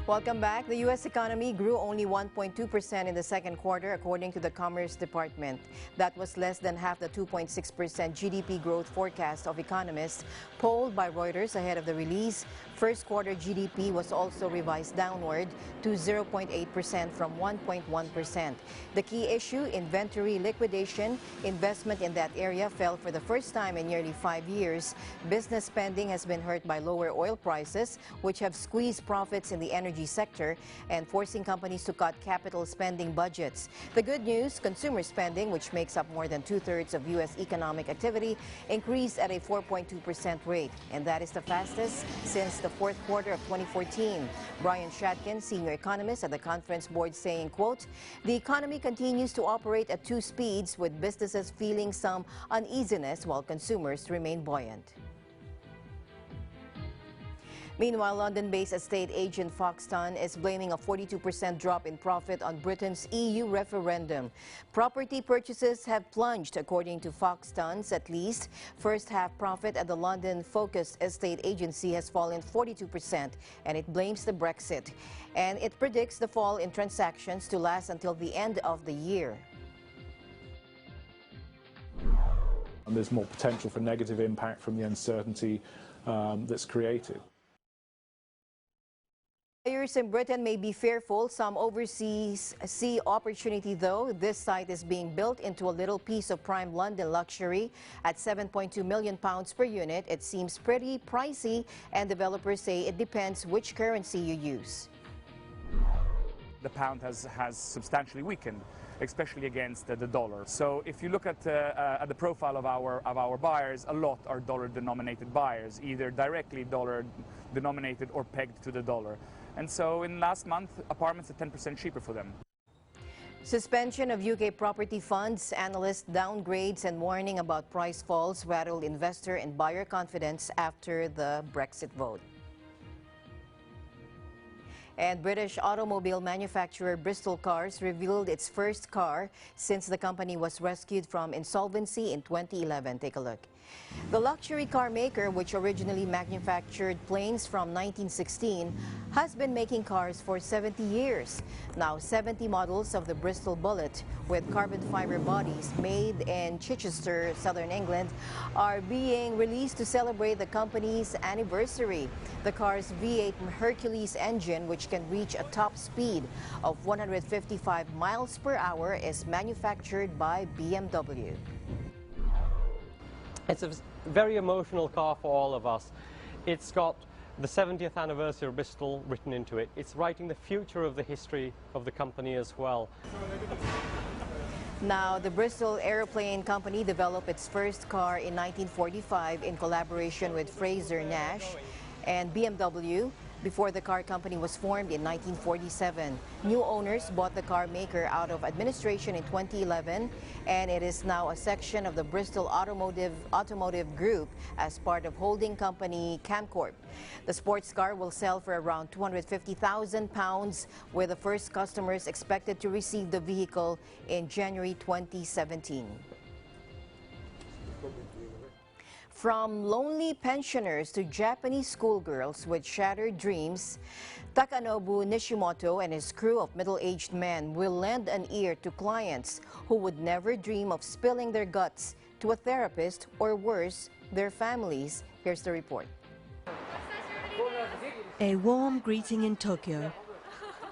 Welcome back. The U.S. economy grew only 1.2% in the second quarter, according to the Commerce Department. That was less than half the 2.6% GDP growth forecast of economists polled by Reuters ahead of the release. First quarter GDP was also revised downward to 0.8% from 1.1%. The key issue, inventory liquidation, investment in that area fell for the first time in nearly 5 years. Business spending has been hurt by lower oil prices, which have squeezed profits in the energy sector and forcing companies to cut capital spending budgets. The good news, consumer spending, which makes up more than two-thirds of U.S. economic activity, increased at a 4.2% rate, and that is the fastest since the fourth quarter of 2014. Brian Shatkin, senior economist at the Conference Board, saying, quote, "The economy continues to operate at two speeds, with businesses feeling some uneasiness while consumers remain buoyant." Meanwhile, London-based estate agent Foxton is blaming a 42% drop in profit on Britain's EU referendum. Property purchases have plunged, according to Foxton's at least. First half profit at the London-focused estate agency has fallen 42%, and it blames the Brexit. And it predicts the fall in transactions to last until the end of the year. And there's more potential for negative impact from the uncertainty that's created. Buyers in Britain may be fearful. Some overseas see opportunity, though. This site is being built into a little piece of prime London luxury at £7.2 million per unit. It seems pretty pricey, and developers say it depends which currency you use. The pound has substantially weakened, especially against the dollar. So if you look at the profile of our buyers, a lot are dollar-denominated buyers, either directly dollar-denominated or pegged to the dollar. And so in last month, apartments are 10% cheaper for them. Suspension of UK property funds, analyst downgrades and warning about price falls rattled investor and buyer confidence after the Brexit vote. And British automobile manufacturer Bristol Cars revealed its first car since the company was rescued from insolvency in 2011. Take a look. The luxury car maker, which originally manufactured planes from 1916, has been making cars for 70 years. Now, 70 models of the Bristol Bullet with carbon fiber bodies made in Chichester, southern England, are being released to celebrate the company's anniversary. The car's V8 Hercules engine, which can reach a top speed of 155 miles per hour, is manufactured by BMW. It's a very emotional car for all of us. It's got the 70th anniversary of Bristol written into it. It's writing the future of the history of the company as well. Now, the Bristol Aeroplane Company developed its first car in 1945 in collaboration with Fraser Nash and BMW. Before the car company was formed in 1947. New owners bought the car maker out of administration in 2011, and it is now a section of the Bristol Automotive Group as part of holding company Camcorp. The sports car will sell for around £250,000, with the first customers expected to receive the vehicle in January 2017. From lonely pensioners to Japanese schoolgirls with shattered dreams, Takanobu Nishimoto and his crew of middle-aged men will lend an ear to clients who would never dream of spilling their guts to a therapist or worse, their families. Here's the report. A warm greeting in Tokyo.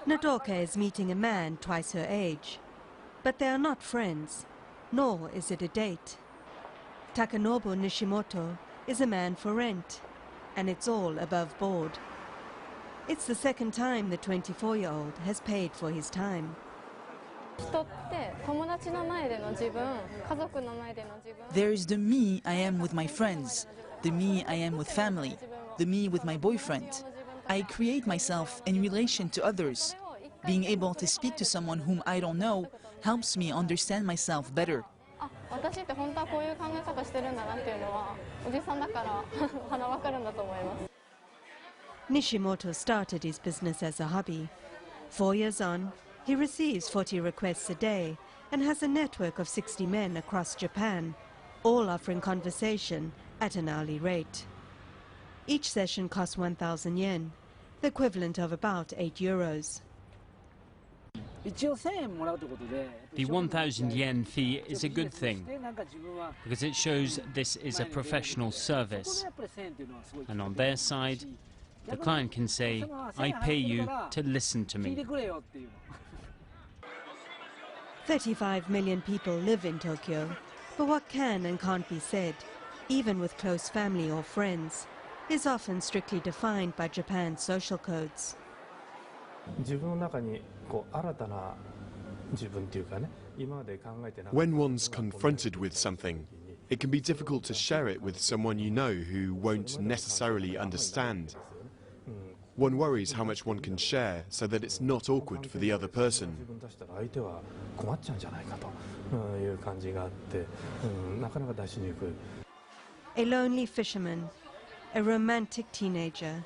Nodoka is meeting a man twice her age. But they are not friends, nor is it a date. Takanobu Nishimoto is a man for rent, and it's all above board. It's the second time the 24-year-old has paid for his time. There's the me I am with my friends, the me I am with family, the me with my boyfriend. I create myself in relation to others. Being able to speak to someone whom I don't know helps me understand myself better. Nishimoto started his business as a hobby. 4 years on, he receives 40 requests a day and has a network of 60 men across Japan, all offering conversation at an hourly rate. Each session costs 1,000 yen, the equivalent of about €8. The 1,000 yen fee is a good thing because it shows this is a professional service. And on their side, the client can say, I pay you to listen to me. 35 million people live in Tokyo, but what can and can't be said, even with close family or friends, is often strictly defined by Japan's social codes. When one's confronted with something, it can be difficult to share it with someone you know who won't necessarily understand. One worries how much one can share so that it's not awkward for the other person. A lonely fisherman, a romantic teenager,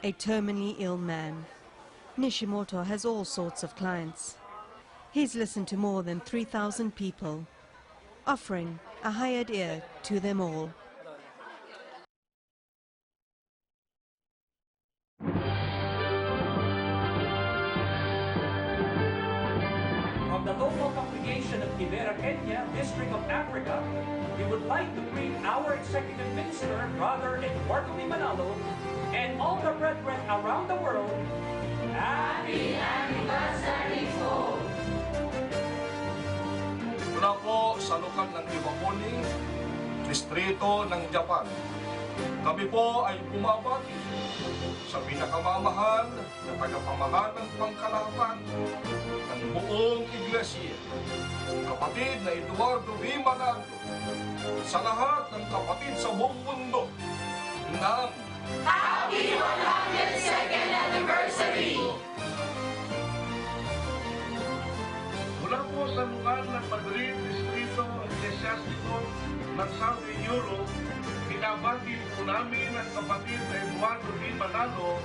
a terminally ill man. Nishimoto has all sorts of clients. He's listened to more than 3,000 people, offering a hired ear to them all. From the local congregation of Kibera, Kenya, District of Africa, we would like to greet our Executive Minister, Brother Eduardo B. Manalo, and all the brethren around the world. Happy anniversary po! Mula po sa lokal ng Iwakuni, distrito ng Japan, kami po ay bumabati sa pinakamamahal na tagapamahalang pangkalahatan ng buong Iglesia, kapatid na Eduardo B. Manalo, sa lahat ng kapatid sa buong mundo ng Happy 102nd Anniversary! Mula po sa lugar ng Madrid, Distrito Eclesiastico ng Southern Europe, binabati po namin ang kapatid na Eduardo B. Manalo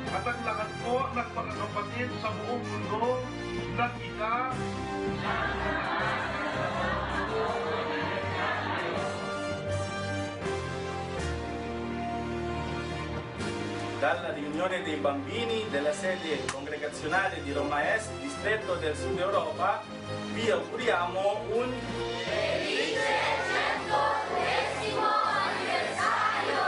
at ang lahat po ng mga kapatid sa buong mundo ng Dalla riunione dei bambini della sede congregazionale di Roma Est, distretto del Sud Europa, vi auguriamo un felice 110° anniversario!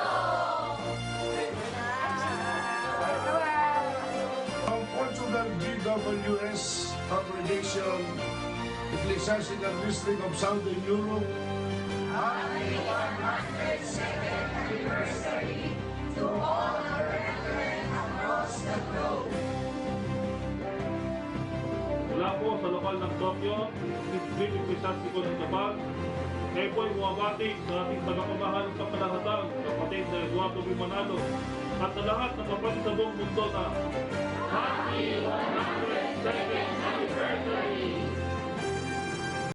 From Portugal GWS Congregation, Ecclesiastical District of Southern Europe, Happy 102nd Anniversary to all our brethren across the globe. Mula po sa lokal ng Tokyo, District Ecclesiastico ng Japan, kayo po ay bumabati sa ating tagapamahalang pangkalahatan, kapatid na Eduardo B. Manalo, at sa lahat ng kapatid sa buong mundo na